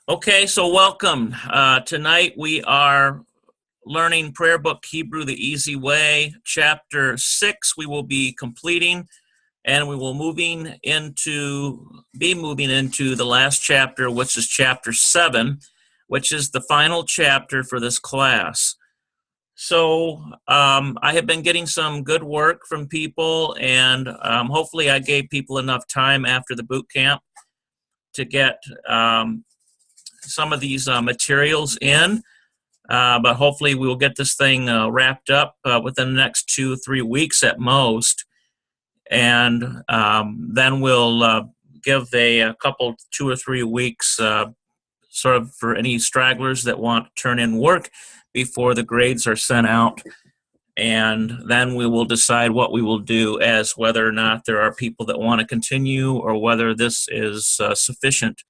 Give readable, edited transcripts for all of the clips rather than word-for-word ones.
Okay, so welcome. Tonight we are learning Prayer Book Hebrew the Easy Way. Chapter 6 we will be completing, and we will be moving into the last chapter, which is chapter 7, which is the final chapter for this class. So I have been getting some good work from people, and hopefully I gave people enough time after the boot camp to get some of these materials in, but hopefully we will get this thing wrapped up within the next 2-3 weeks at most, and then we'll give a couple 2 or 3 weeks sort of for any stragglers that want to turn in work before the grades are sent out, and then we will decide what we will do as whether or not there are people that want to continue or whether this is sufficient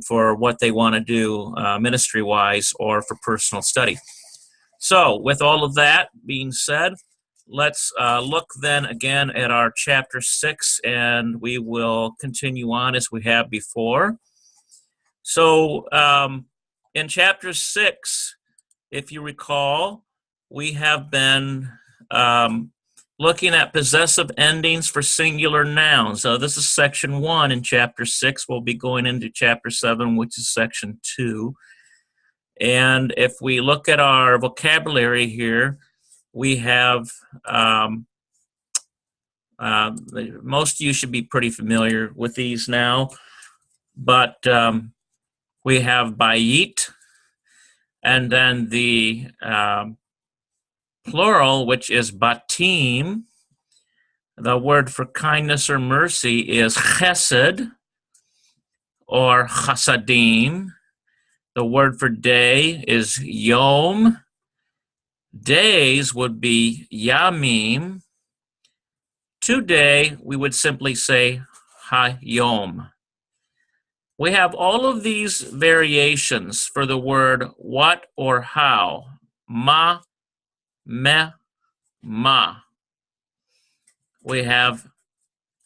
for what they want to do ministry-wise or for personal study. So with all of that being said, let's look then again at our chapter 6, and we will continue on as we have before. So in chapter 6, if you recall, we have been looking at possessive endings for singular nouns. So this is section 1 in chapter 6. We'll be going into chapter 7, which is section 2. And if we look at our vocabulary here, we have, most of you should be pretty familiar with these now, but we have bayit, and then the plural, which is batim. The word for kindness or mercy is chesed or chasadim. The word for day is yom. Days would be yamim. Today, we would simply say hayom. We have all of these variations for the word what or how. Ma, me, ma. We have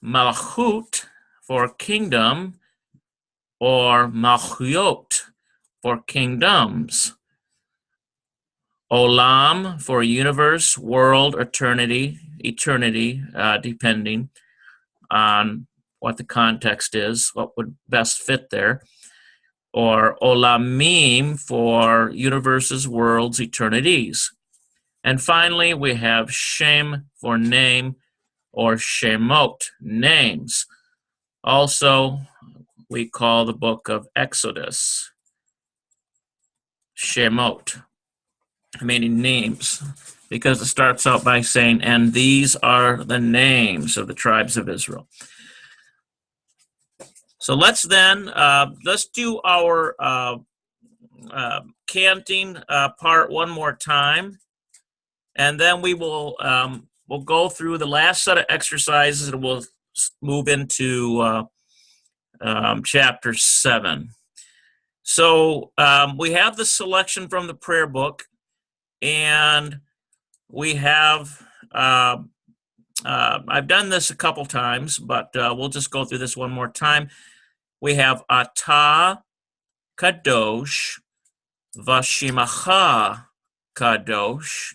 malchut for kingdom, or malchuyot for kingdoms. Olam for universe, world, eternity, depending on what the context is, what would best fit there. Or olamim for universes, worlds, eternities. And finally, we have shem for name, or shemot, names. Also, we call the book of Exodus Shemot, meaning names, because it starts out by saying, and these are the names of the tribes of Israel. So let's then, let's do our canting part one more time, and then we will we'll go through the last set of exercises, and we'll move into chapter 7. So we have the selection from the prayer book, and we have, I've done this a couple times, but we'll just go through this one more time. We have Ata Kadosh, Vashimacha Kadosh,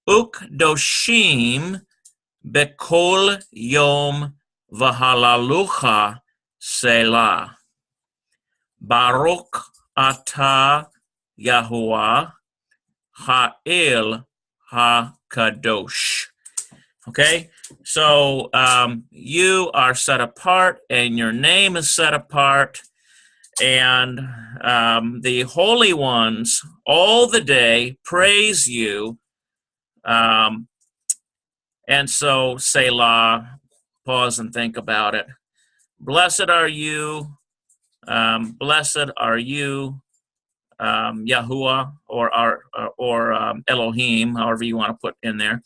Ukdoshim Bekol Yom Vahalalucha Selah. Baruch Ata Yahuwah Ha'el HaKadosh. Okay, so you are set apart, and your name is set apart, and the holy ones all the day praise you. And so, Selah, pause and think about it. Blessed are you, Yahuwah, or Elohim, however you want to put in there.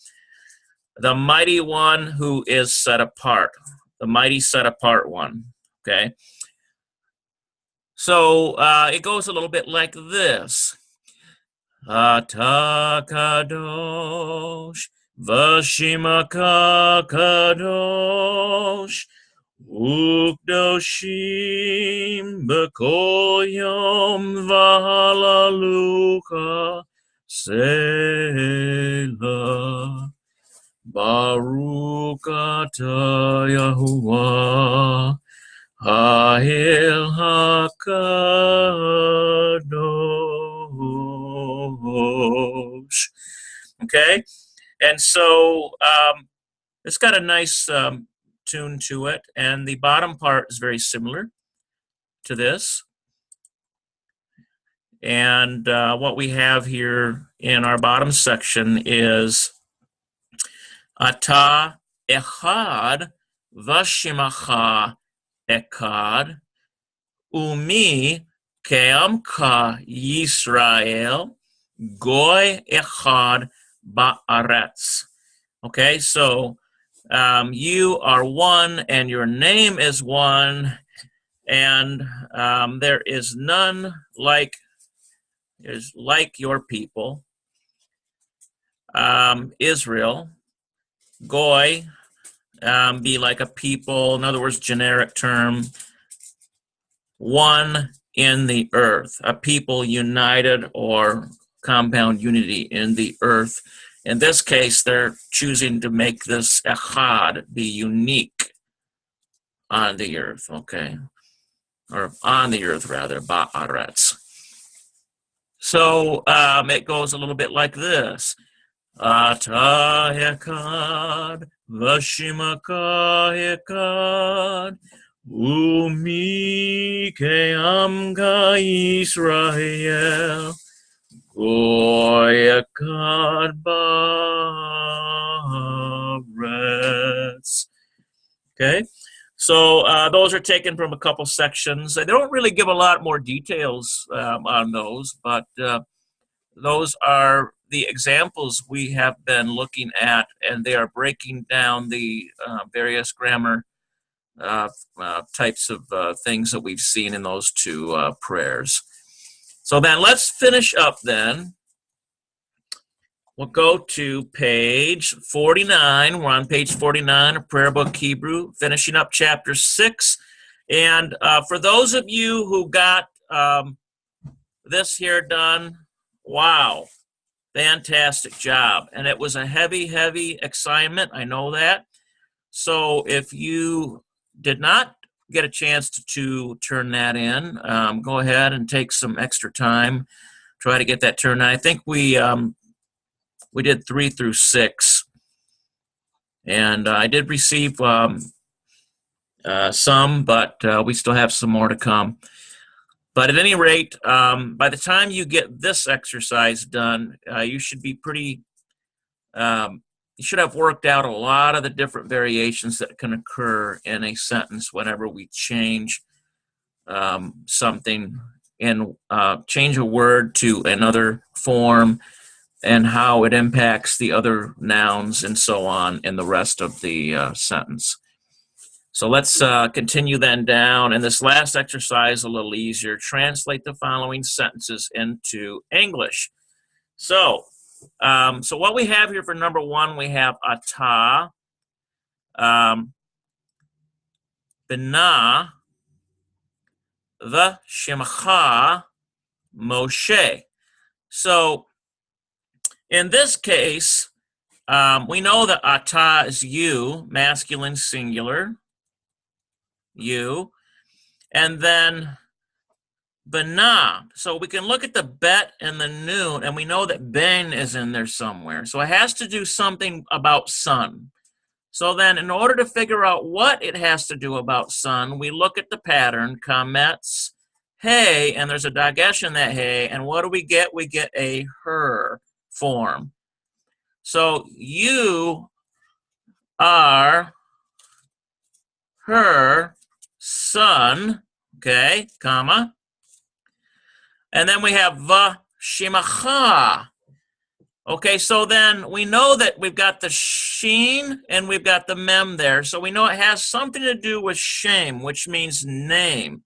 The mighty one who is set apart, the mighty set apart one, okay? So it goes a little bit like this. Ata kadosh, vashimaka kadosh, Ukdoshim b'kol yom v'halaluka Selah. Baruch atah Yahuwah Ha'el HaKadosh. Okay, and so it's got a nice tune to it, and the bottom part is very similar to this. And what we have here in our bottom section is Ata echad v'shimacha echad umi ke'amka Yisrael goy echad ba'aretz. Okay, so you are one and your name is one, and there is none like your people, Israel. Goy, be like a people, in other words, generic term, one in the earth, a people united or compound unity in the earth. In this case, they're choosing to make this echad be unique on the earth, okay? Or on the earth, rather, ba'aretz. So it goes a little bit like this. Ata echad v'shimaka echad umi ke'amka Yisrael goy echad ba'aretz. Okay, so those are taken from a couple sections. They don't really give a lot more details on those, but those are the examples we have been looking at, and they are breaking down the various grammar types of things that we've seen in those two prayers. So then let's finish up then. We'll go to page 49. We're on page 49 of Prayer Book Hebrew, finishing up chapter 6. And for those of you who got this here done, wow, fantastic job. And it was a heavy, heavy assignment. I know that. So if you did not get a chance to turn that in, go ahead and take some extra time. Try to get that turned in. I think we did 3 through 6. And I did receive some, but we still have some more to come. But at any rate, by the time you get this exercise done, you should be pretty, you should have worked out a lot of the different variations that can occur in a sentence whenever we change something and change a word to another form, and how it impacts the other nouns and so on in the rest of the sentence. So let's continue then down. And this last exercise, a little easier. Translate the following sentences into English. So what we have here for number 1, we have Ata, Bina, the Shemcha, Moshe. So in this case, we know that Ata is you, masculine singular, you, and then Bana. So we can look at the bet and the noon, and we know that Ben is in there somewhere. So it has to do something about son. So then in order to figure out what it has to do about son, we look at the pattern, kametz, hey, and there's a dagesh in that hey, and what do we get? We get a her form. So you are her son, okay, comma. And then we have v'shimacha. Okay, so then we know that we've got the sheen and we've got the mem there. So we know it has something to do with shem, which means name.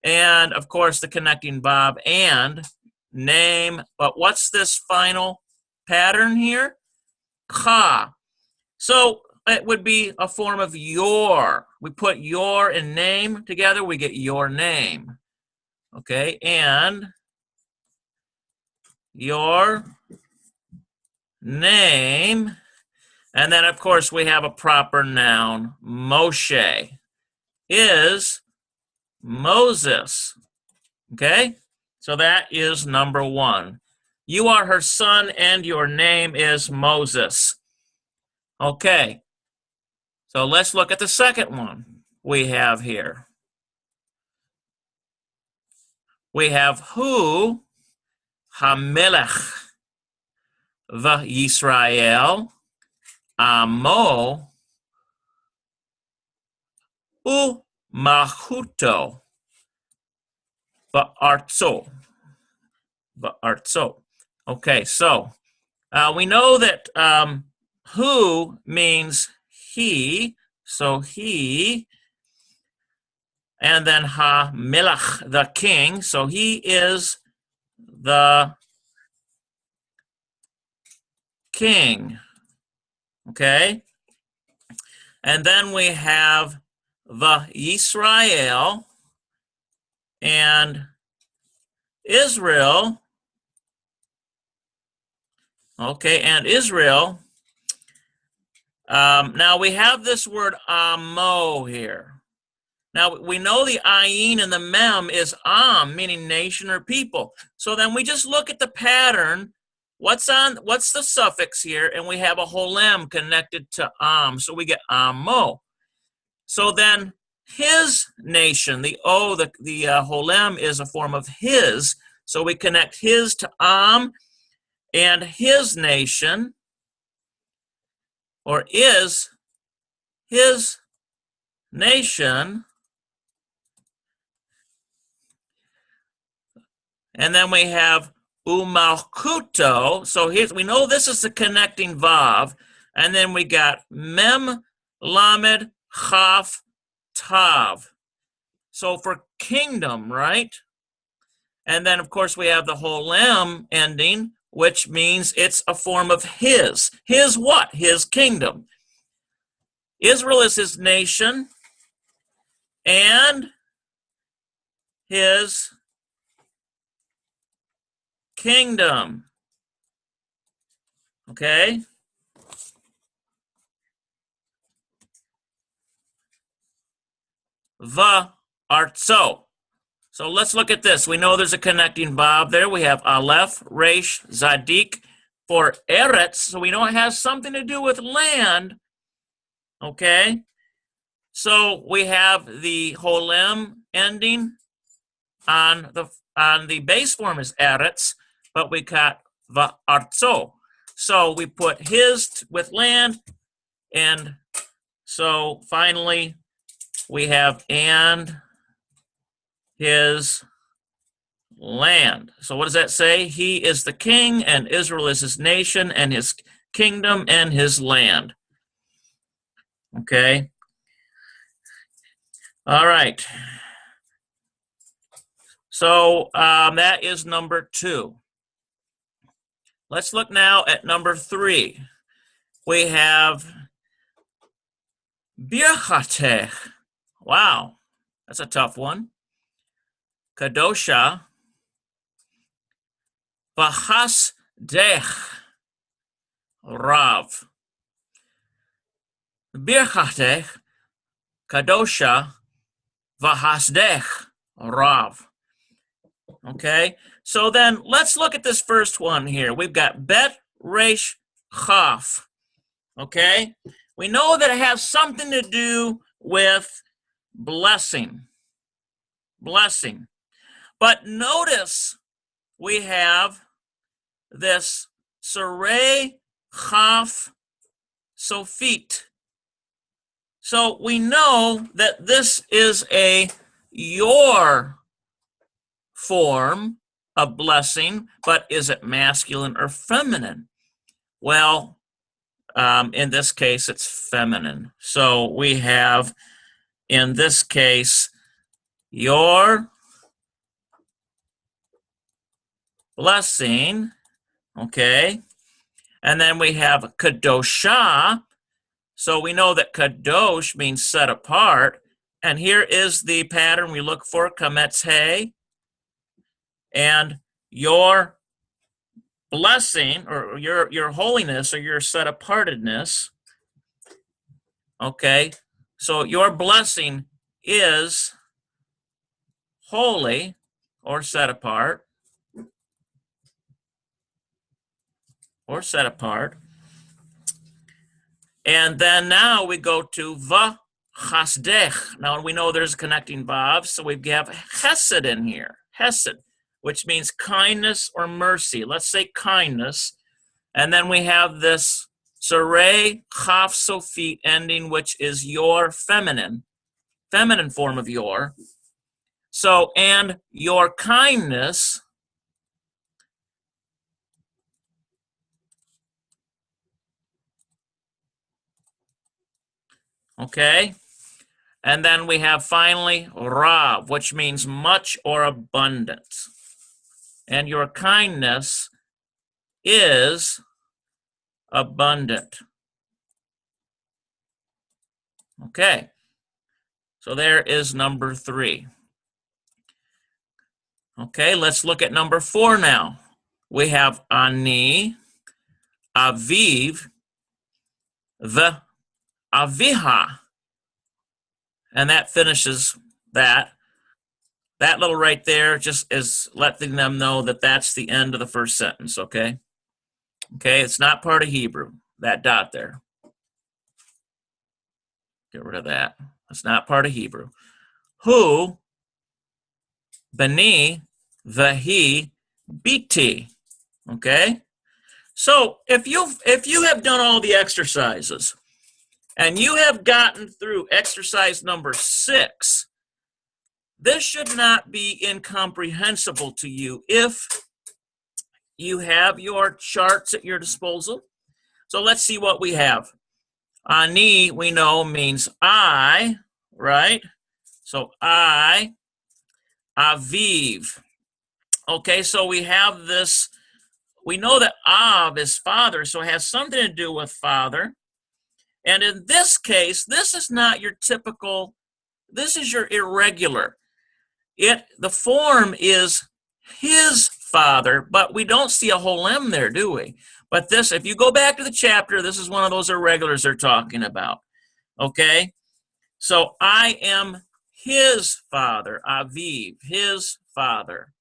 And, of course, the connecting bob and name. But what's this final pattern here? Cha. So it would be a form of your. We put your and name together, we get your name. Okay, and your name. And then, of course, we have a proper noun. Moshe is Moses. Okay, so that is number one. You are her son, and your name is Moses. Okay, so let's look at the second one we have here. We have Hu HaMelech v'Yisrael Amo U Mahuto v'Artzo. Okay, so we know that who means he, so he, and then ha-melech, the king, so he is the king, okay? And then we have the Yisrael and Israel, okay, and Israel. Now we have this word amo here. Now we know the ayin and the mem is meaning nation or people. So then we just look at the pattern. What's the suffix here? And we have a holem connected to so we get amo. So then his nation, the holem is a form of his. So we connect his to and his nation, or is his nation. And then we have umalkuto. So we know this is the connecting vav. And then we got mem, lamed, chaf, tav. So for kingdom, right? And then, of course, we have the holem ending, which means it's a form of his. His what? His kingdom. Israel is his nation and his kingdom. Okay? Artzo. So let's look at this. We know there's a connecting vav there. We have aleph, resh, zadik for eretz. So we know it has something to do with land. Okay? So we have the holem ending on the base form is eretz, but we got artzo. So we put his with land, and so finally we have and his land. So what does that say? He is the king, and Israel is his nation, and his kingdom, and his land. Okay. All right. So that is number 2. Let's look now at number 3. We have birchatech. Wow, that's a tough one. Kadosha v'hasdech rav. Birchatech kadosha v'hasdech rav. Okay, so then let's look at this first one here. We've got bet, resh, chaf. Okay, we know that it has something to do with blessing. Blessing. But notice we have this saray, chaf, sofit. So we know that this is a your form of blessing, but is it masculine or feminine? Well, in this case, it's feminine. So we have, in this case, your blessing, okay? And then we have kadosha. So we know that kadosh means set apart. And here is the pattern we look for, kametz he. And your blessing, or your holiness, or your set apartedness, okay? So your blessing is holy or set apart, And then now we go to va chasdech. Now we know there's a connecting vav, so we have chesed in here, chesed, which means kindness or mercy. Let's say kindness. And then we have this sarei chaf sofit ending, which is your feminine form of your. So, and your kindness, okay? And then we have finally rav, which means much or abundant. And your kindness is abundant. Okay, so there is number 3. Okay, let's look at number 4 now. We have ani, aviv, the aviha, and that finishes that. That little right there just is letting them know that that's the end of the first sentence, okay? Okay, it's not part of Hebrew, that dot there. Get rid of that. It's not part of Hebrew. Hu, bani, vahi, biti. Okay? So if you have done all the exercises and you have gotten through exercise number 6, this should not be incomprehensible to you if you have your charts at your disposal. So let's see what we have. Ani, we know, means I, right? So I, aviv. Okay, so we have this, we know that Av is father, so it has something to do with father. And in this case, this is not your typical, this is your irregular. The form is his father, but we don't see a whole M there, do we? But this, if you go back to the chapter, this is one of those irregulars they're talking about. Okay? So I am his father, Aviv, his father.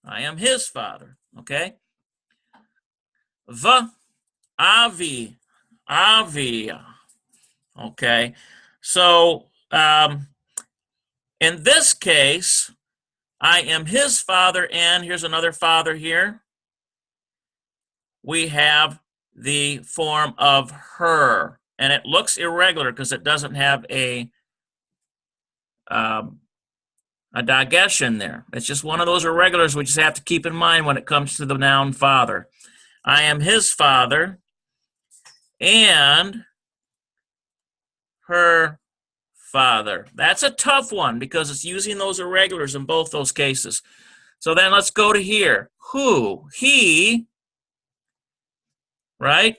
I am his father, okay? Avi, okay? So in this case, I am his father, and here's another father here. We have the form of her, and it looks irregular because it doesn't have a dagesh in there. It's just one of those irregulars we just have to keep in mind when it comes to the noun father. I am his father, and her father. That's a tough one because it's using those irregulars in both those cases. So then let's go to here. Who? He, right?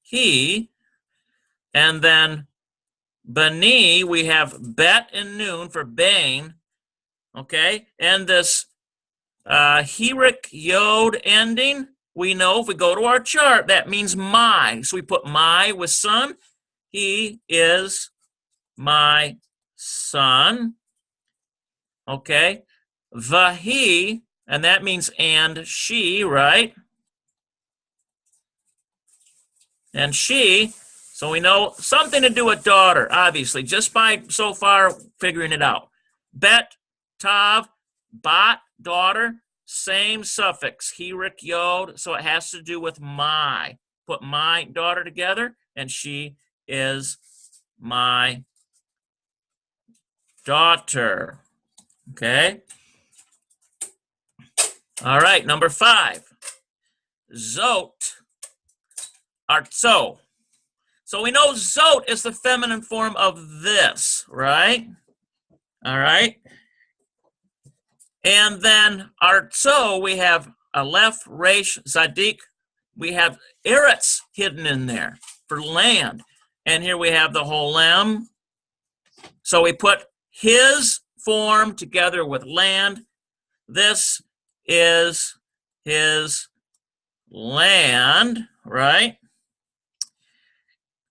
He. And then bani, we have bet and noon for bane. Okay? And this Herik Yod ending, we know if we go to our chart, that means my. So we put my with son. He is my son. Okay. Vahi, and that means and she, right? And she, so we know something to do with daughter, obviously, just by so far figuring it out. Bet, tav, bat, daughter, same suffix, hirik yod, so it has to do with my. Put my daughter together, and she is my daughter. Okay? All right, number 5. Zot, artzo. So we know zot is the feminine form of this, right? All right. And then artzo, we have Aleph, Resh, Zadik, we have eretz hidden in there for land. And here we have the whole lamb. So we put his form together with land. This is his land, right?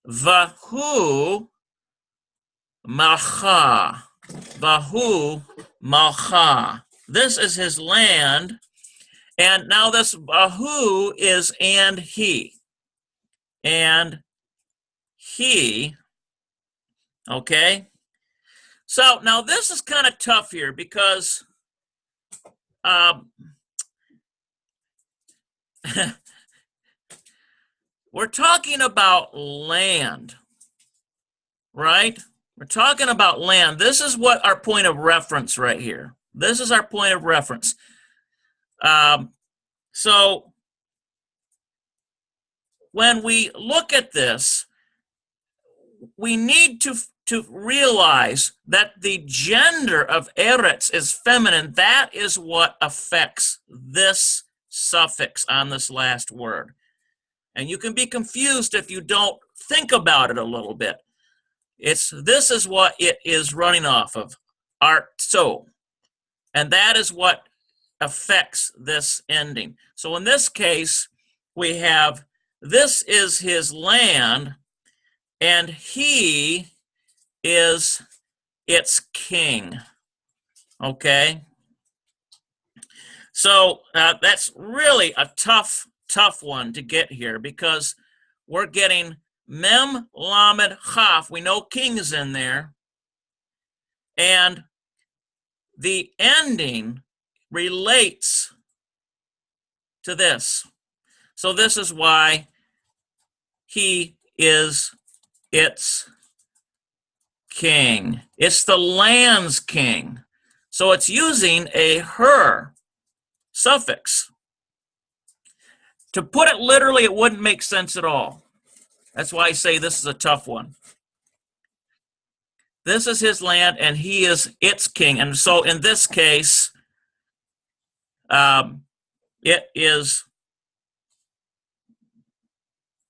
Vahu malcha. Vahu malcha. This is his land. And now this Vahu is and he. And he. Okay? So now this is kind of tough here because we're talking about land, right? We're talking about land. This is what our point of reference right here. This is our point of reference. So when we look at this, we need to realize that the gender of eretz is feminine. That is what affects this suffix on this last word. And you can be confused if you don't think about it a little bit. This is what it is running off of, artso. And that is what affects this ending. So in this case, we have, this is his land, and he is its king. Okay? So that's really a tough one to get here because we're getting mem, lamed, chaf. We know king is in there. And the ending relates to this. So this is why he is its king. It's the land's king. So it's using a her suffix. To put it literally, it wouldn't make sense at all. That's why I say this is a tough one. This is his land, and he is its king. And so in this case, it is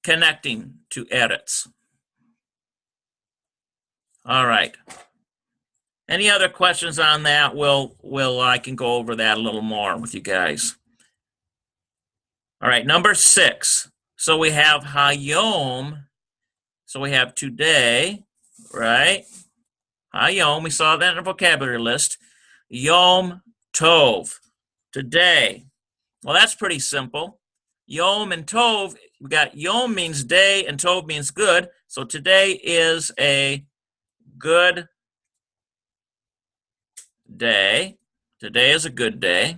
connecting to eretz. All right. Any other questions on that? I can go over that a little more with you guys. All right, number 6. So we have hayom. So we have today, right? Hayom, we saw that in the vocabulary list. Yom tov, today. Well, that's pretty simple. Yom and tov, we got yom means day and tov means good. So today is a good day. Today is a good day.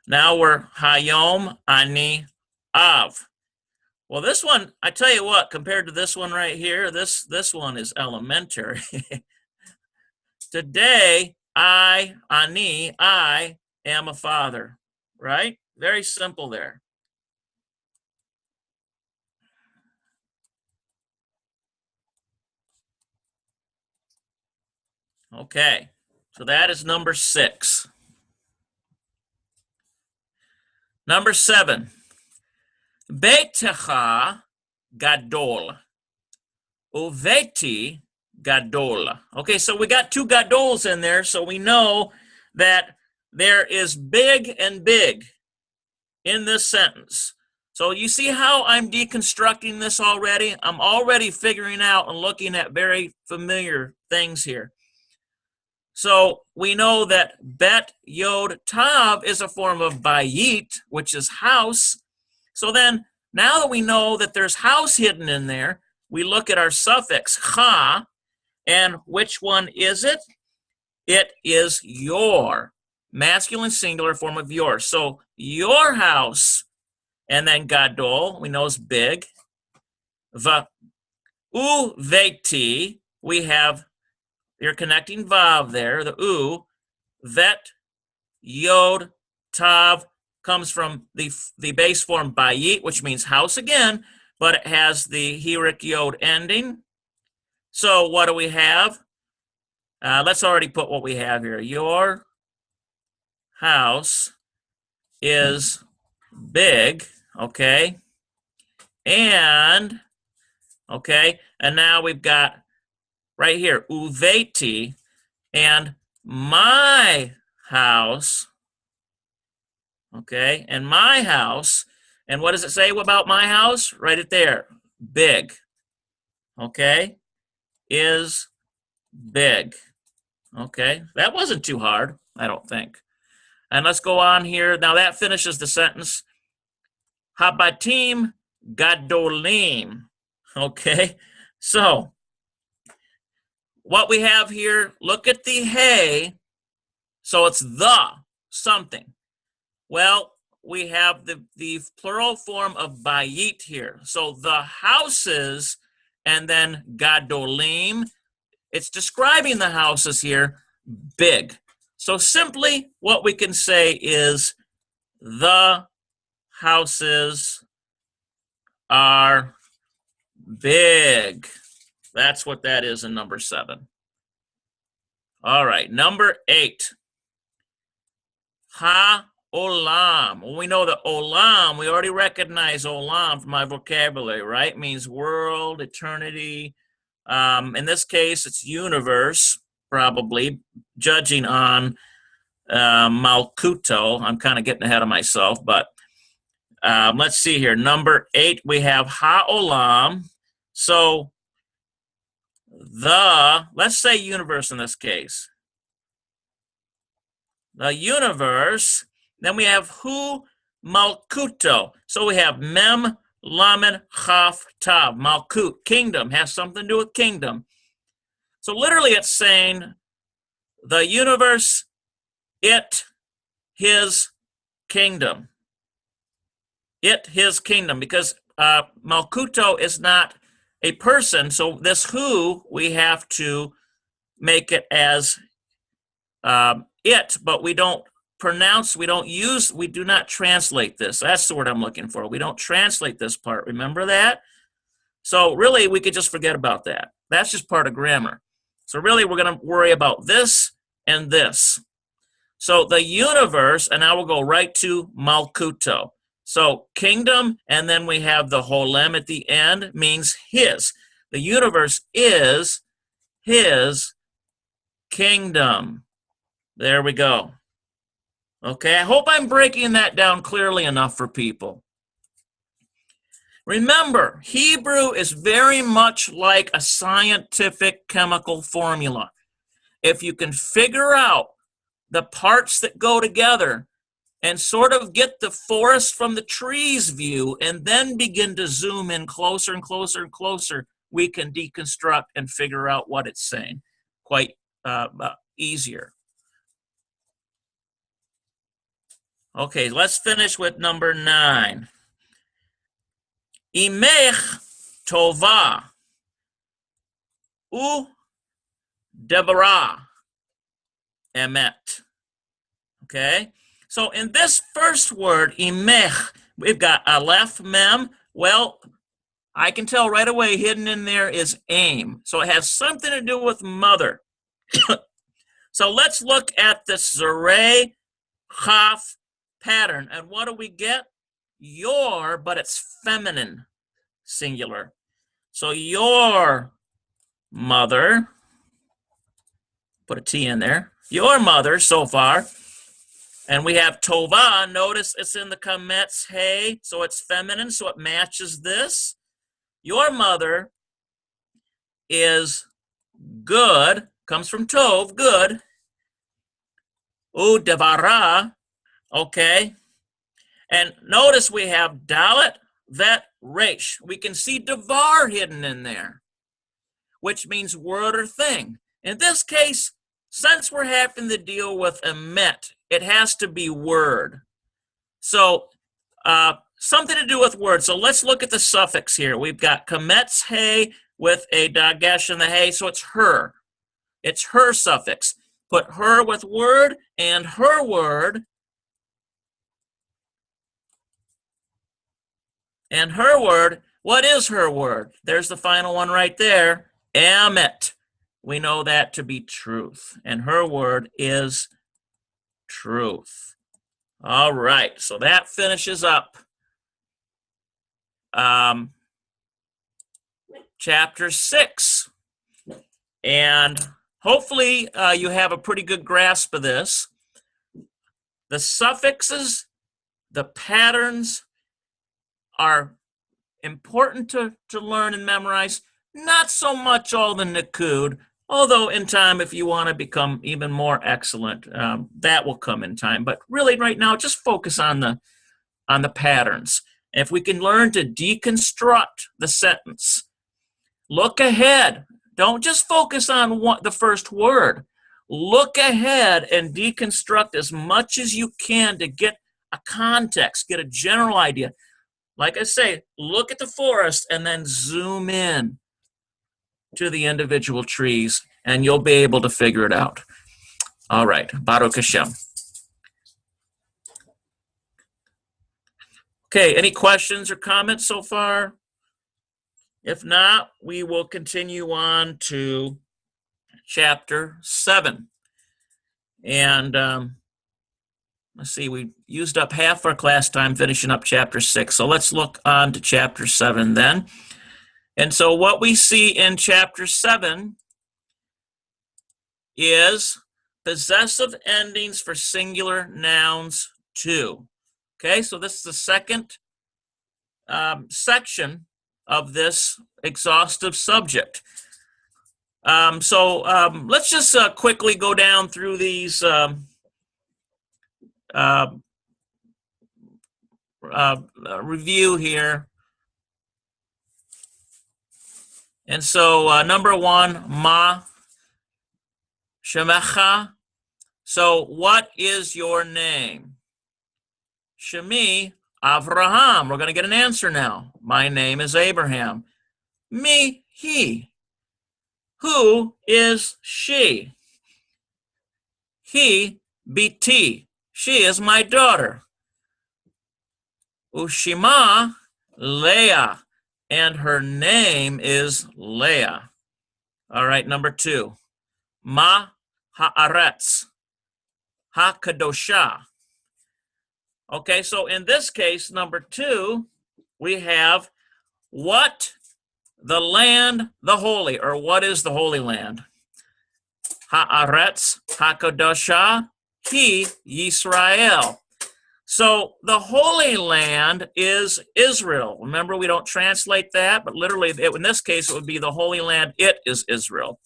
Now we're hayom ani av. Well, this one, I tell you what, compared to this one right here, this one is elementary. Today, I am a father, right? Very simple there. Okay, so that is number 6. Number 7, Beitecha gadol, uveti gadol. Okay, so we got 2 gadols in there, so we know that there is big and big in this sentence. So you see how I'm deconstructing this already? I'm already figuring out and looking at very familiar things here. So we know that bet yod tav is a form of bayit, which is house. So then, now that we know that there's house hidden in there, we look at our suffix cha, and which one is it? It is your, masculine singular form of your. So your house, and then gadol, we know is big. Veti, we have, you're connecting vav there, the u. Vet, yod, tav comes from the base form bayit, which means house again, but it has the hirik yod ending. So what do we have? Let's already put what we have here. Your house, is big, okay? And, okay, and now we've got right here, uveti, and my house, okay, and my house, and what does it say about my house? Right it there, big, okay, is big, okay? That wasn't too hard, I don't think. And let's go on here. Now that finishes the sentence. Habatim gadolim, okay? So what we have here, look at the hey, so it's the something. Well, we have the plural form of bayit here. So the houses, and then gadolim, it's describing the houses here, big. So simply what we can say is the houses are big. That's what that is in number 7. All right, number 8. Ha-olam. Well, we know that olam, we already recognize olam from my vocabulary, right? It means world, eternity. In this case, it's universe, probably, judging on Malkuto. I'm kind of getting ahead of myself, but let's see here. Number 8, we have ha-olam. So let's say universe in this case. The universe, then we have hu malkuto. So we have mem, lamed, chaf, tav. Malkut, kingdom, has something to do with kingdom. So literally it's saying the universe, it, his kingdom. It, his kingdom, because malkuto is not a person. So this who, we have to make it as it, but we don't pronounce, we do not translate this. That's the word I'm looking for. We don't translate this part. Remember that? So really, we could just forget about that. That's just part of grammar. So really, we're going to worry about this and this. So the universe, and now we'll go right to Malkuto. So kingdom, and then we have the holem at the end, means his. The universe is his kingdom. There we go. Okay, I hope I'm breaking that down clearly enough for people. Remember, Hebrew is very much like a scientific chemical formula. If you can figure out the parts that go together and sort of get the forest from the trees view and then begin to zoom in closer and closer and closer, we can deconstruct and figure out what it's saying quite easier. Okay, let's finish with number 9. Imech tova u devara emet. Okay, so in this first word, imech, we've got aleph mem. Well, I can tell right away hidden in there is aim. So it has something to do with mother. So let's look at this zareh chaf pattern. And what do we get? Your, but it's feminine, singular. So your mother, put a T in there, your mother so far. And we have tova, notice it's in the kametz hey, so it's feminine, so it matches this. Your mother is good, comes from tov, good. U devara, okay. And notice we have dalet, vet, resh. We can see devar hidden in there, which means word or thing. In this case, since we're having to deal with emet, it has to be word. So something to do with words. So let's look at the suffix here. We've got kametz hey with a dagesh in the hey, so it's her. It's her suffix. Put her with word and her word. And her word, what is her word? There's the final one right there, emet. We know that to be truth. And her word is truth. All right, so that finishes up chapter 6. And hopefully you have a pretty good grasp of this. The suffixes, the patterns are important to learn and memorize. Not so much all the Nakud, although in time, if you want to become even more excellent, that will come in time. But really right now, just focus on the patterns. If we can learn to deconstruct the sentence, look ahead. Don't just focus on the first word. Look ahead and deconstruct as much as you can to get a context, get a general idea. Like I say, look at the forest and then zoom in to the individual trees, and you'll be able to figure it out. All right, Baruch Hashem. Okay, any questions or comments so far? If not, we will continue on to chapter 7. And let's see, we used up half our class time finishing up chapter 6. So let's look on to chapter 7 then. And so what we see in chapter 7 is possessive endings for singular nouns 2. Okay, so this is the second section of this exhaustive subject. Let's just quickly go down through these review here. And so number 1, ma shemecha. So what is your name? Shemi Avraham. We're going to get an answer now. My name is Abraham. Me, he. Who is she? He, biti. She is my daughter. Ushima, Leah. And her name is Leah. All right, number 2. Ma haaretz. Ha-kadosha. Okay, so in this case, number 2, we have what the land, the holy, or what is the Holy Land? Haaretz, ha-kadosha, he, Yisrael. So the Holy Land is Israel. Remember, we don't translate that, but literally, in this case, it would be the Holy Land. It is Israel.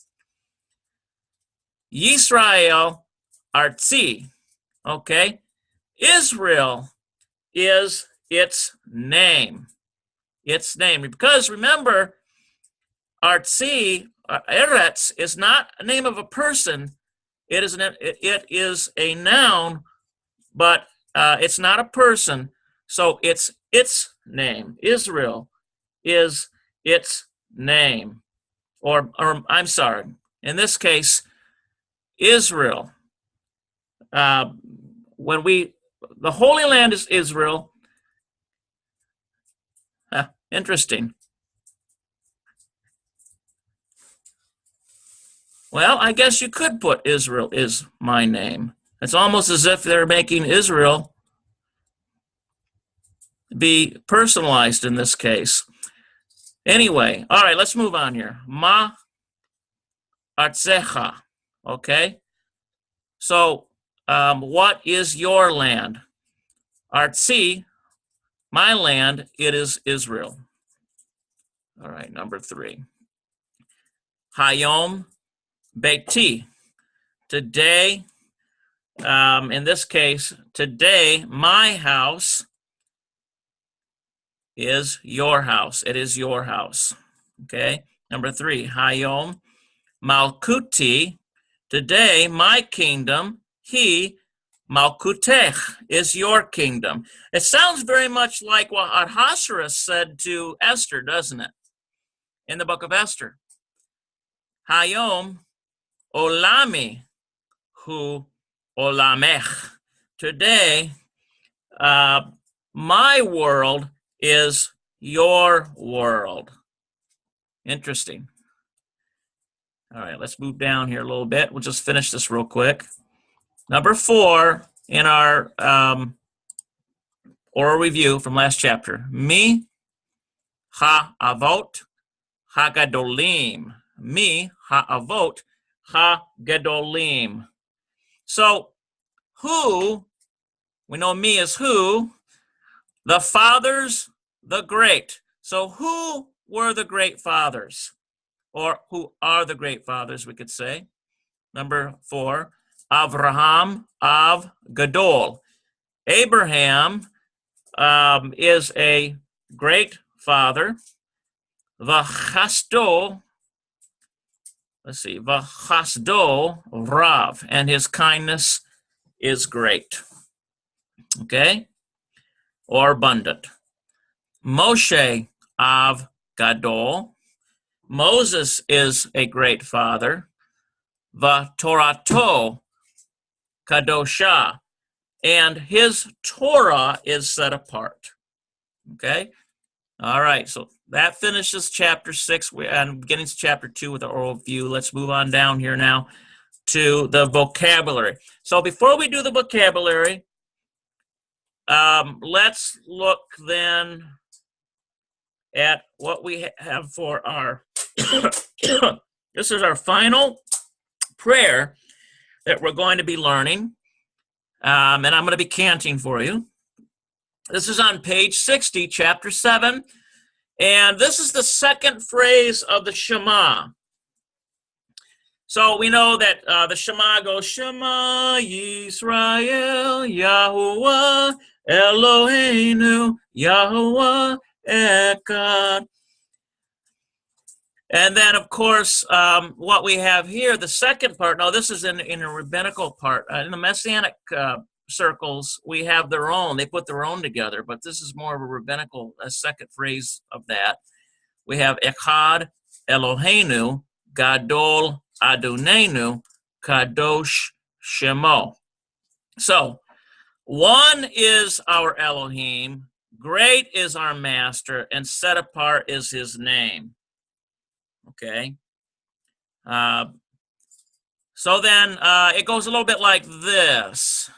Yisrael, artzi. Okay, Israel is its name. Its name. Because remember, artzi, eretz, is not a name of a person. It is a noun, but it's not a person. So it's its name. Israel is its name. Or I'm sorry, in this case, Israel. The Holy Land is Israel. Interesting. Well, I guess you could put Israel is my name. It's almost as if they're making Israel be personalized in this case. Anyway, all right, let's move on here. Ma artzecha. Okay. So, what is your land? Artzi, my land, it is Israel. All right, number 3. Hayom Beiti. Today, in this case, today, my house is your house. It is your house. Okay. Number 3, Hayom Malkuti. Today, my kingdom, he, Malkutech, is your kingdom. It sounds very much like what Ahasuerus said to Esther, doesn't it? In the book of Esther. Hayom Olami hu olamech. Today, my world is your world. Interesting. All right, let's move down here a little bit. We'll just finish this real quick. Number 4 in our or a review from last chapter. Mi ha-avot ha-gadolim. Mi ha-avot ha-gadolim. So, who, we know me is who, the fathers, the great. So who were the great fathers? Or who are the great fathers, we could say. Number 4, Avraham Av Gadol. Abraham is a great father. V'chasdo, let's see, V'chasdo Rav, and his kindness is great. Okay? Or abundant. Moshe Av Gadol. Moses is a great father. V'torato Kadosha, and his Torah is set apart. Okay? All right, so that finishes chapter 6. I'm getting to chapter 2 with the oral view. Let's move on down here now to the vocabulary. So before we do the vocabulary, let's look then at what we have for our, this is our final prayer that we're going to be learning, and I'm going to be canting for you. This is on page 60, chapter 7, and this is the second phrase of the Shema. So we know that the Shema goes, Shema Yisrael, Yahuwah Eloheinu, Yahuwah Echad. And then, of course, what we have here, the second part, now this is in a rabbinical part. In the Messianic circles, we have their own. They put their own together, but this is more of a rabbinical second phrase of that. We have Echad Eloheinu, Gadol Adonenu, Kadosh Shemo. So, one is our Elohim, great is our master, and set apart is his name. Okay. So then it goes a little bit like this.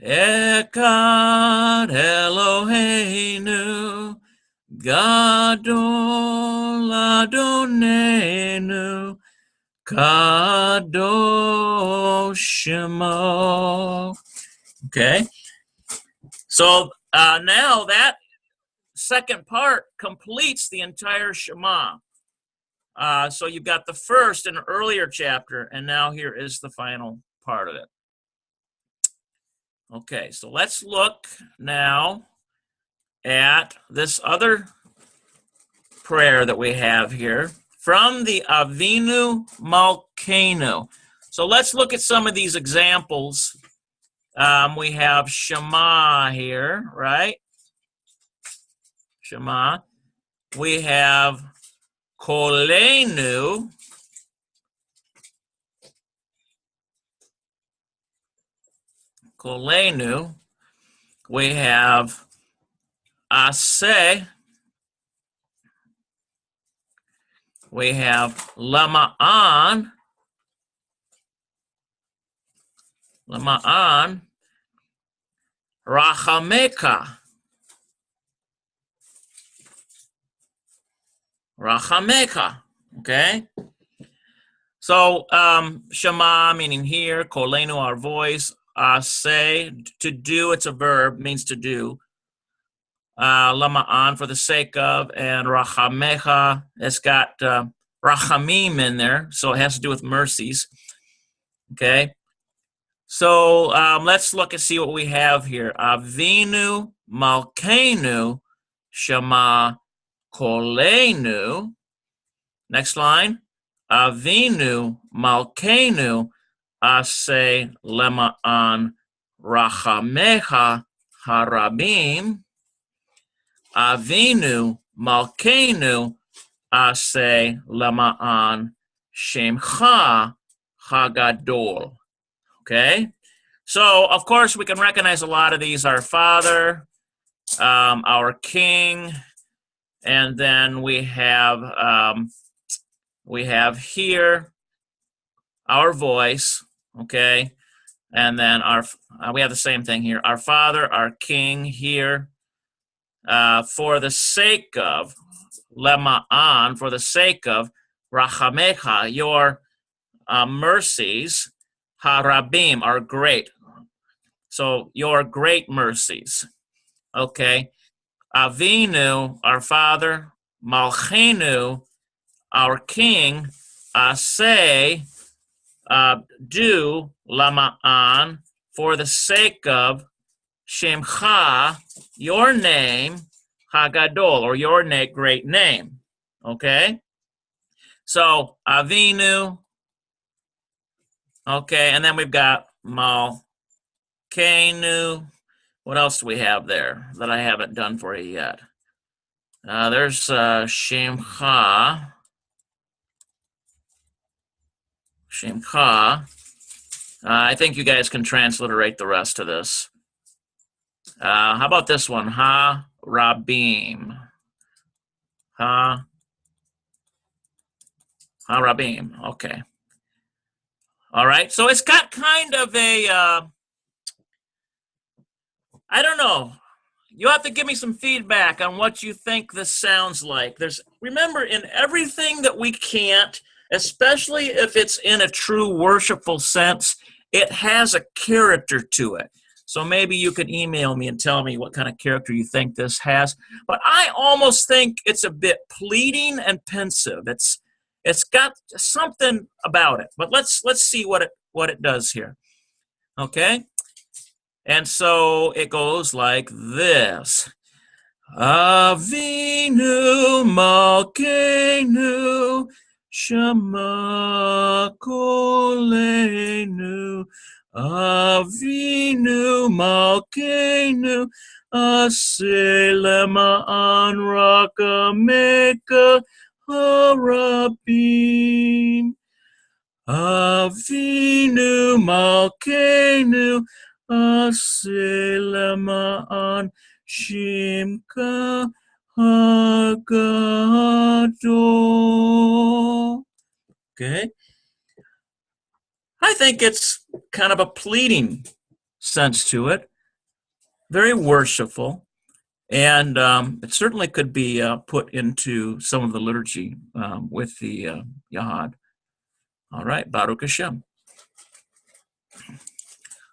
Echad Eloheinu, Gadol Adonenu, Kadosh Shemo. Okay. So now that second part completes the entire Shema. So you've got the first in an earlier chapter, and now here is the final part of it. Okay, so let's look now at this other prayer that we have here from the Avinu Malkeinu. So let's look at some of these examples. We have Shema here, right? Shema. We have Kolenu. Kolenu. We have Aseh. We have Lama'an. Lama'an. Rachameka. Rachameka. Okay? So, Shema, meaning hear, Kolenu, our voice, Aseh, to do, it's a verb, means to do. Lama'an, for the sake of, and Rachamecha, it's got Rachamim in there, so it has to do with mercies. Okay? So, let's look and see what we have here. Avinu Malkeinu Shema Kolenu. Next line. Avinu Malkeinu Aseh Lema'an Rachamecha Harabim. Avinu Malkeinu Aseh Lema'an Shemcha Hagadol. Okay? So, of course, we can recognize a lot of these. Our Father, our King, and then we have here our voice, okay? And then we have the same thing here. Our Father, our King here, for the sake of, lema'an, for the sake of, rachamecha, your mercies, harabim, are great. So your great mercies. Okay. Avinu, our Father, Malchenu, our King, say, do, lama'an, for the sake of, Shemcha, your name, Hagadol, or your great name. Okay? So, Avinu, okay, and then we've got Malkenu. What else do we have there that I haven't done for you yet? There's Shemcha. Shemcha. I think you guys can transliterate the rest of this. How about this one? Ha-rabim. Ha-rabim. Okay. All right. So it's got kind of a, I don't know. You have to give me some feedback on what you think this sounds like. Remember, in everything that we can't, especially if it's in a true worshipful sense, it has a character to it. So maybe you could email me and tell me what kind of character you think this has. But I almost think it's a bit pleading and pensive. It's got something about it. But let's see what it does here. Okay? And so it goes like this. Avinu Malkeinu Shema Kolenu Avinu Malkeinu Aseh Lema'an Rakameka Harabim Avinu Malkeinu Aseh Lema'an Shimka Hagadol. Okay. I think it's kind of a pleading sense to it, very worshipful, and it certainly could be put into some of the liturgy with the Yahad. All right, Baruch Hashem.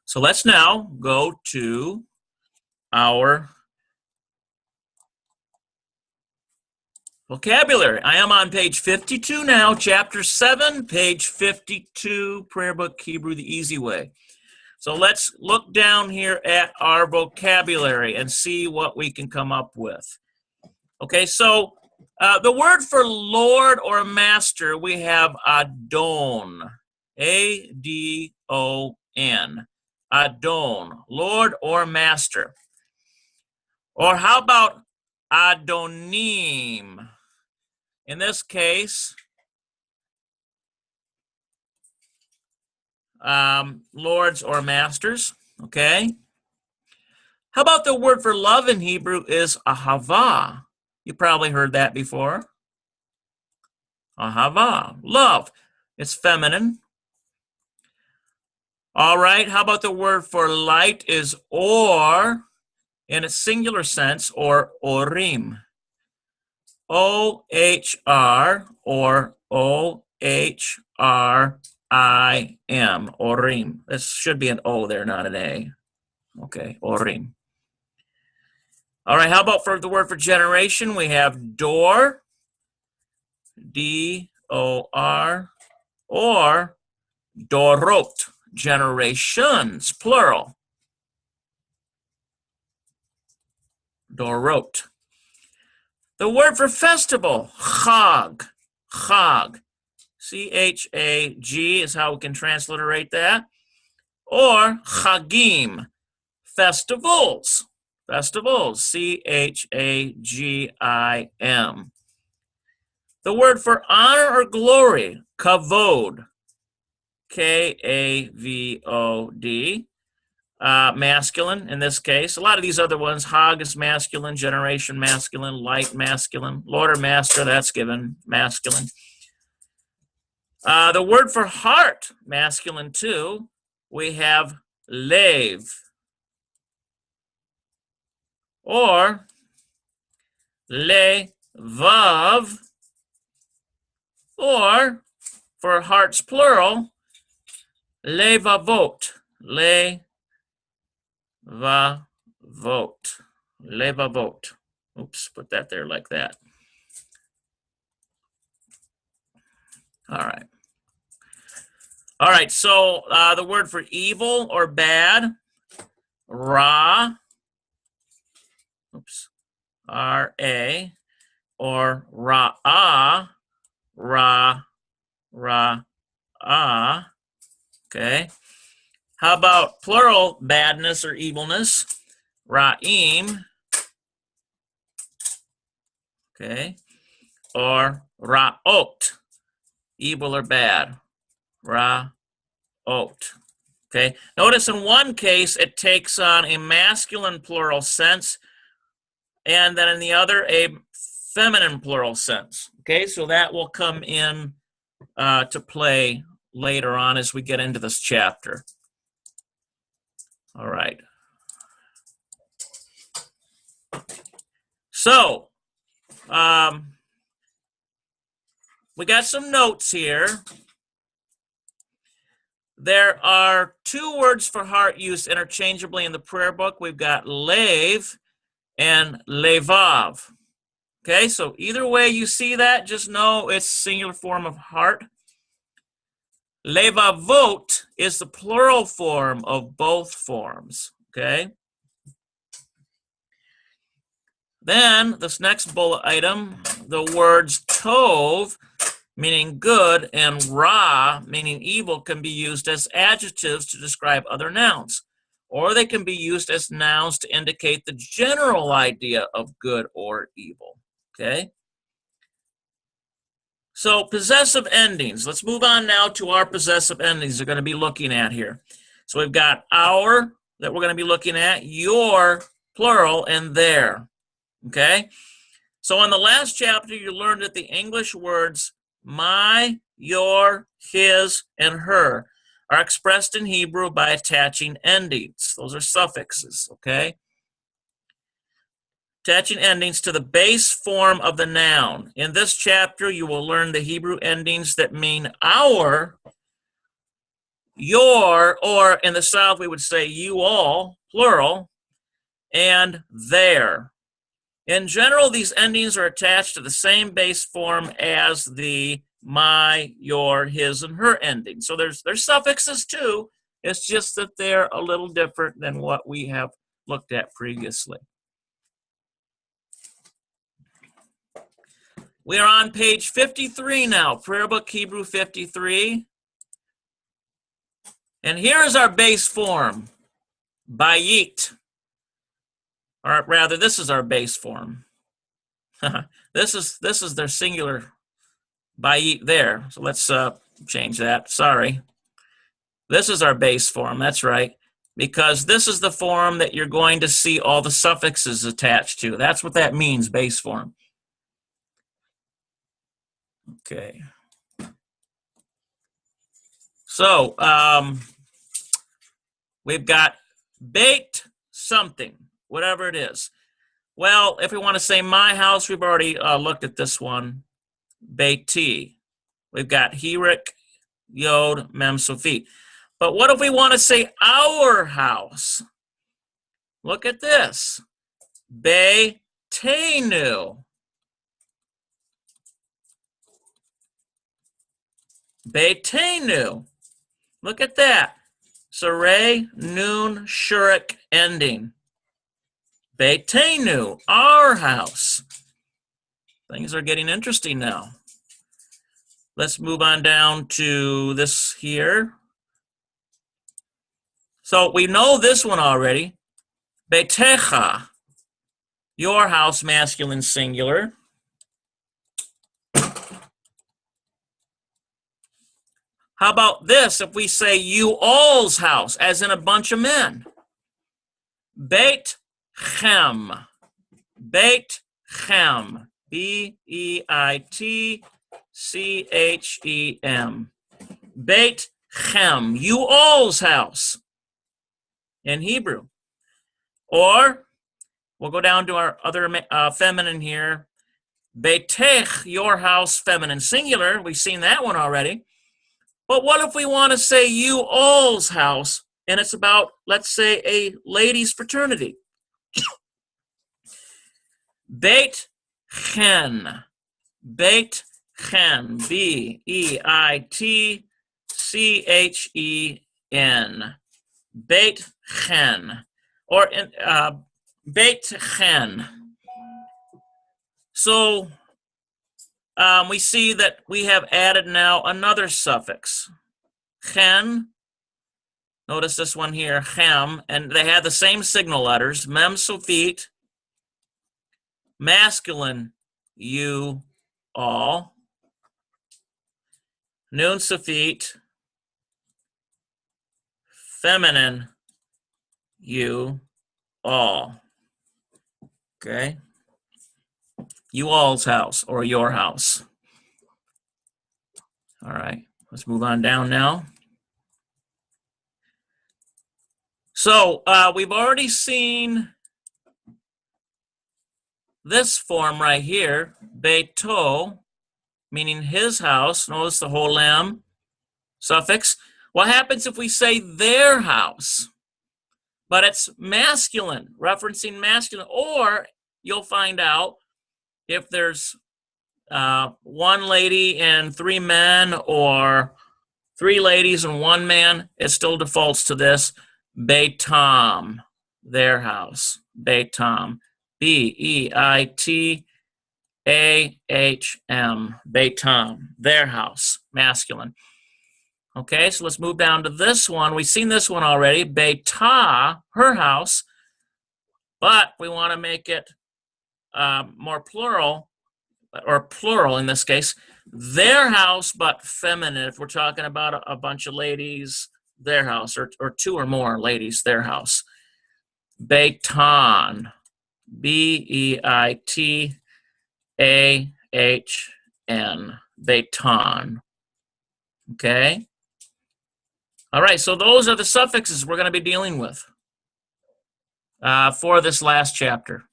So let's now go to our vocabulary. I am on page 52 now, chapter 7, page 52, Prayer Book Hebrew the Easy Way. So let's look down here at our vocabulary and see what we can come up with. Okay, so the word for Lord or Master, we have Adon, A-D-O-N, Adon, Lord or Master. Or how about Adonim? In this case, lords or masters, okay? How about the word for love in Hebrew is ahava? You probably heard that before. Ahava, love. It's feminine. All right, how about the word for light is or, in a singular sense, or orim. O-H-R or O-H-R-I-M, orim. This should be an O there, not an A. Okay, orim. All right, how about for the word for generation? We have dor, D-O-R, or dorot, generations, plural. Dorot. The word for festival, chag, chag. C-H-A-G is how we can transliterate that. Or chagim, festivals. Festivals, C-H-A-G-I-M. The word for honor or glory, kavod, K-A-V-O-D. Masculine in this case. A lot of these other ones, Hag is masculine, generation masculine, light masculine, Lord or Master, that's given masculine. The word for heart, masculine too, we have lev. Or levav. Or, for hearts plural, levavot. Levavot. Levavot. Oops, put that there like that. All right. All right, so the word for evil or bad, ra, oops, R-A, or ra-ah, ra-ah, okay. How about plural badness or evilness, ra'im, okay, or ra'ot, evil or bad, ra'ot. Okay, notice in one case it takes on a masculine plural sense, and then in the other a feminine plural sense. Okay, so that will come in to play later on as we get into this chapter. All right. So, we got some notes here. There are two words for heart used interchangeably in the prayer book. We've got lev and levav. Okay, so either way you see that, just know it's singular form of heart. Levavot is the plural form of both forms. Okay. Then this next bullet item, the words tov, meaning good, and ra, meaning evil, can be used as adjectives to describe other nouns, or they can be used as nouns to indicate the general idea of good or evil. Okay? So possessive endings. Let's move on now to our possessive endings we're going to be looking at here. So we've got our that we're going to be looking at, your, plural, and their. Okay? So in the last chapter, you learned that the English words my, your, his, and her are expressed in Hebrew by attaching endings. Those are suffixes, okay? Attaching endings to the base form of the noun. In this chapter, you will learn the Hebrew endings that mean our, your, or in the South, we would say you all, plural, and their. In general, these endings are attached to the same base form as the my, your, his, and her ending. So there's suffixes too. It's just that they're a little different than what we have looked at previously. We are on page 53 now, Prayer Book Hebrew 53. And here is our base form, bayit. Or rather, this is our base form. This is their singular bayit there. So let's change that. Sorry. This is our base form. That's right. Because this is the form that you're going to see all the suffixes attached to. That's what that means, base form. Okay. So we've got bait something, whatever it is. Well, if we want to say my house, we've already looked at this one. Beiti. We've got Hirik, Yod, Mem, Sofit. But what if we want to say our house? Look at this. Beitenu. Beitenu. Look at that. Saray, Noun, Shurik ending. Beitenu, our house. Things are getting interesting now. Let's move on down to this here. So we know this one already. Beitecha, your house, masculine singular. How about this if we say you all's house, as in a bunch of men? Beit Chem. Beit Chem. B-E-I-T-C-H-E-M. Beit Chem. You all's house. in Hebrew. Or we'll go down to our other feminine here. Beitech, your house, feminine singular. We've seen that one already. But what if we want to say you all's house, and it's about, let's say, a ladies' fraternity? Beit chen. Beit chen. B-E-I-T-C-H-E-N. Beit chen. Or Beit chen. So we see that we have added now another suffix. Chen. Notice this one here, chem, and they have the same signal letters. Mem suffix, masculine, you, all. Nun suffix, feminine, you, all. Okay? You all's house, or your house. All right, let's move on down now. So we've already seen this form right here, beito, meaning his house. Notice the whole lamb suffix. What happens if we say their house? But it's masculine, referencing masculine. Or you'll find out if there's one lady and three men, or three ladies and one man, it still defaults to this. Beitam, their house. Beitam. B-E-I-T-A-H-M. Beitam, their house, masculine. Okay, so let's move down to this one. We've seen this one already. Beita, her house. But we want to make it more plural, or plural in this case. Their house, but feminine. If we're talking about a bunch of ladies, their house, or two or more ladies, their house. Beitan. B-E-I-T-A-H-N. Beitan. Okay? All right, so those are the suffixes we're going to be dealing with for this last chapter.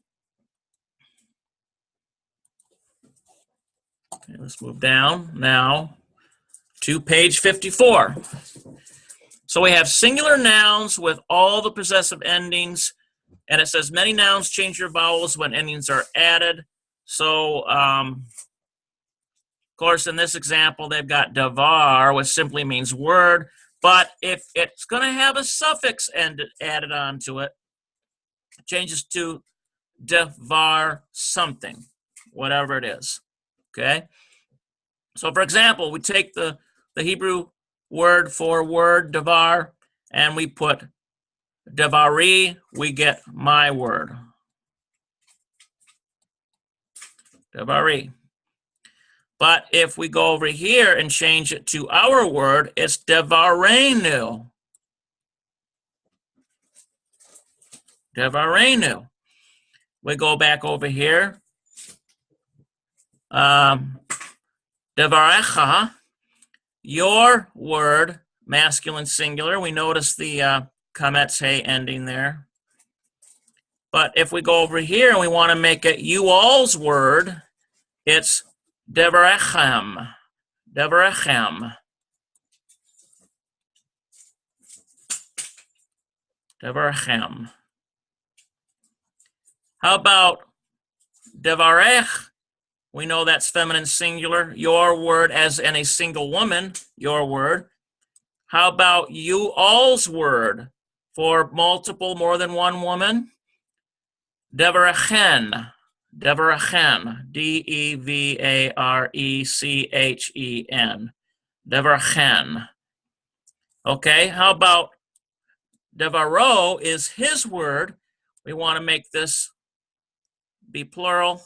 Okay, let's move down now to page 54. So we have singular nouns with all the possessive endings, and it says many nouns change their vowels when endings are added. So, of course, in this example, they've got davar, which simply means word. But if it's going to have a suffix added onto it, it changes to davar something, whatever it is. Okay? So, for example, we take the Hebrew word for word, davar, and we put davari, we get my word. Davari. But if we go over here and change it to our word, it's devarenu. Devarenu. We go back over here. Devarecha, your word, masculine singular. We notice the kametz he ending there. But if we go over here and we want to make it you all's word, it's devarechem. Devarechem. Devarechem. How about devarech? We know that's feminine singular. Your word as in a single woman, your word. How about you all's word for multiple, more than one woman? Devarechen. Devarechen. D-E-V-A-R-E-C-H-E-N. Devarechen. Okay, how about devaro is his word. We want to make this be plural.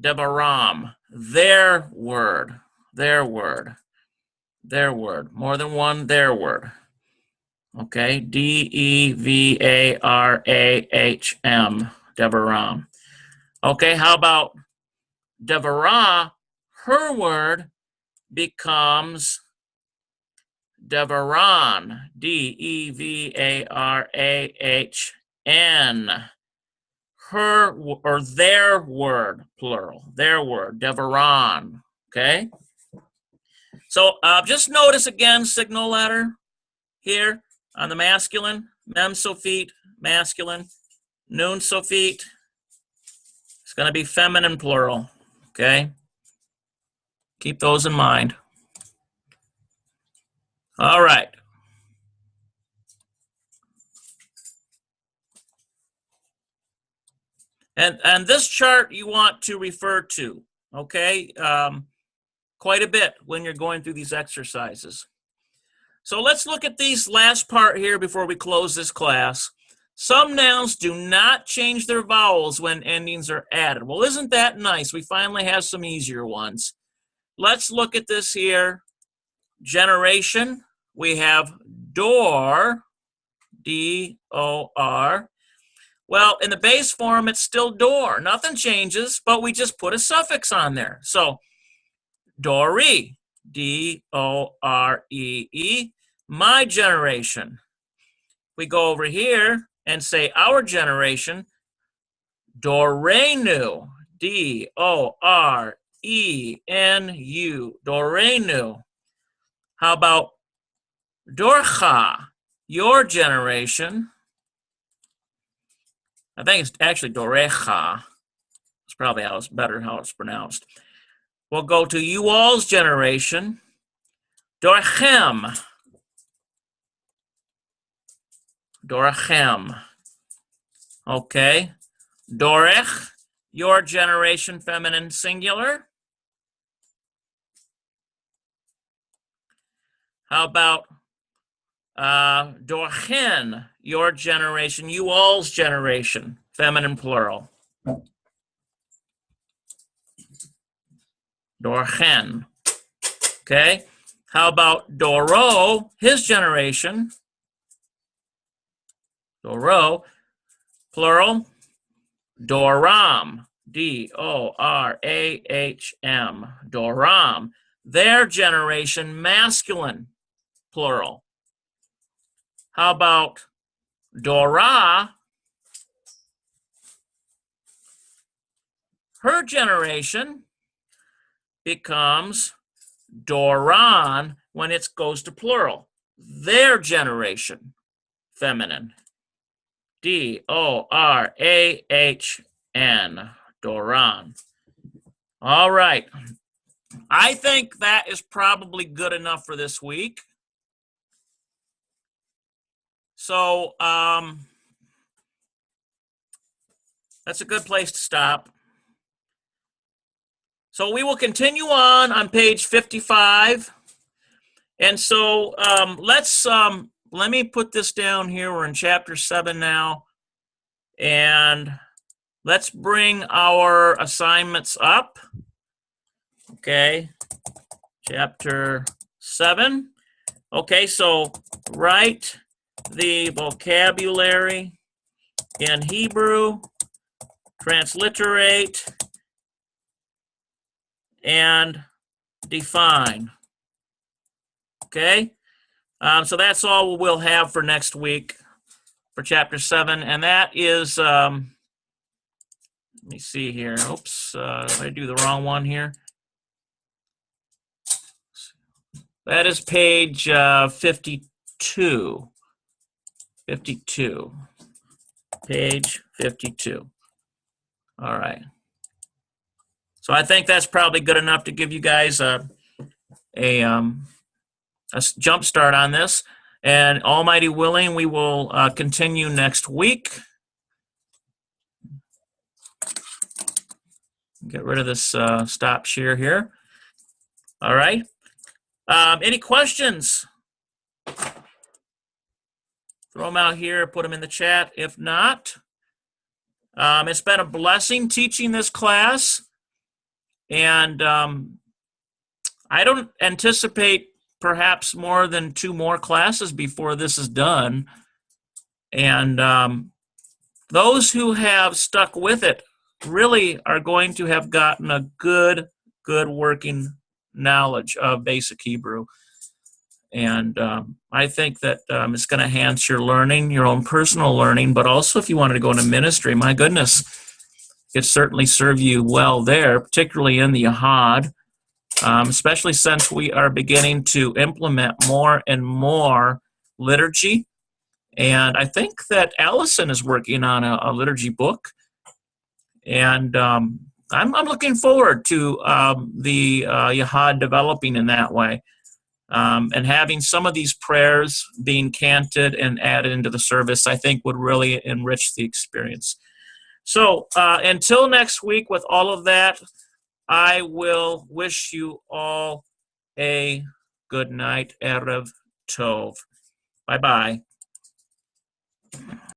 Devaram, their word, their word, their word. More than one, their word. Okay, D-E-V-A-R-A-H-M, Devaram. Okay, how about Devarah, her word becomes Devaran, Devarahn. Her or their word, plural. Their word, Devaran. Okay? So just notice again, signal letter here on the masculine. Mem Sophite, masculine. Noun Sophite. It's going to be feminine plural. Okay? Keep those in mind. All right. And this chart you want to refer to, okay, quite a bit when you're going through these exercises. So let's look at these last part here before we close this class. Some nouns do not change their vowels when endings are added. Well, isn't that nice? We finally have some easier ones. Let's look at this here. Generation, we have door, D-O-R. Well, in the base form, it's still door. Nothing changes, but we just put a suffix on there. So, Doree, D-O-R-E-E, my generation. We go over here and say our generation, Dorenu, D-O-R-E-N-U, Dorenu. How about Dorcha, your generation? I think it's actually Dorecha. It's probably how it's pronounced. We'll go to you all's generation. Dorchem. Dorchem. Okay. Dorech, your generation, feminine singular. How about Dorchen, your generation, you all's generation, feminine plural. Dorchen. Okay. How about Doro, his generation? Doro, plural. Doram, D-O-R-A-H-M. Doram, their generation, masculine, plural. How about Dora, her generation becomes Doran when it goes to plural. Their generation, feminine. D-O-R-A-H-N, Doran. All right. I think that is probably good enough for this week. So that's a good place to stop. So we will continue on page 55. And so let me put this down here. We're in chapter 7 now. And let's bring our assignments up. Okay, chapter 7. Okay, so write the vocabulary in Hebrew, transliterate, and define. Okay, so that's all we'll have for next week for chapter 7, and that is, let me see here. Oops, I do the wrong one here. That is page 52. 52. Page 52. All right. So I think that's probably good enough to give you guys a jump start on this. And almighty willing, we will continue next week. Get rid of this stop share here. All right. Any questions? Throw them out here, put them in the chat. If not, it's been a blessing teaching this class. And I don't anticipate perhaps more than 2 more classes before this is done. And those who have stuck with it really are going to have gotten a good working knowledge of basic Hebrew. And I think that it's going to enhance your learning, your own personal learning, but also if you wanted to go into ministry, my goodness, it certainly serve you well there, particularly in the Yahad, especially since we are beginning to implement more and more liturgy. And I think that Allison is working on a liturgy book. And I'm looking forward to the Yahad developing in that way. And having some of these prayers being canted and added into the service, I think would really enrich the experience. So until next week, with all of that, I will wish you all a good night, Erev Tov. Bye-bye.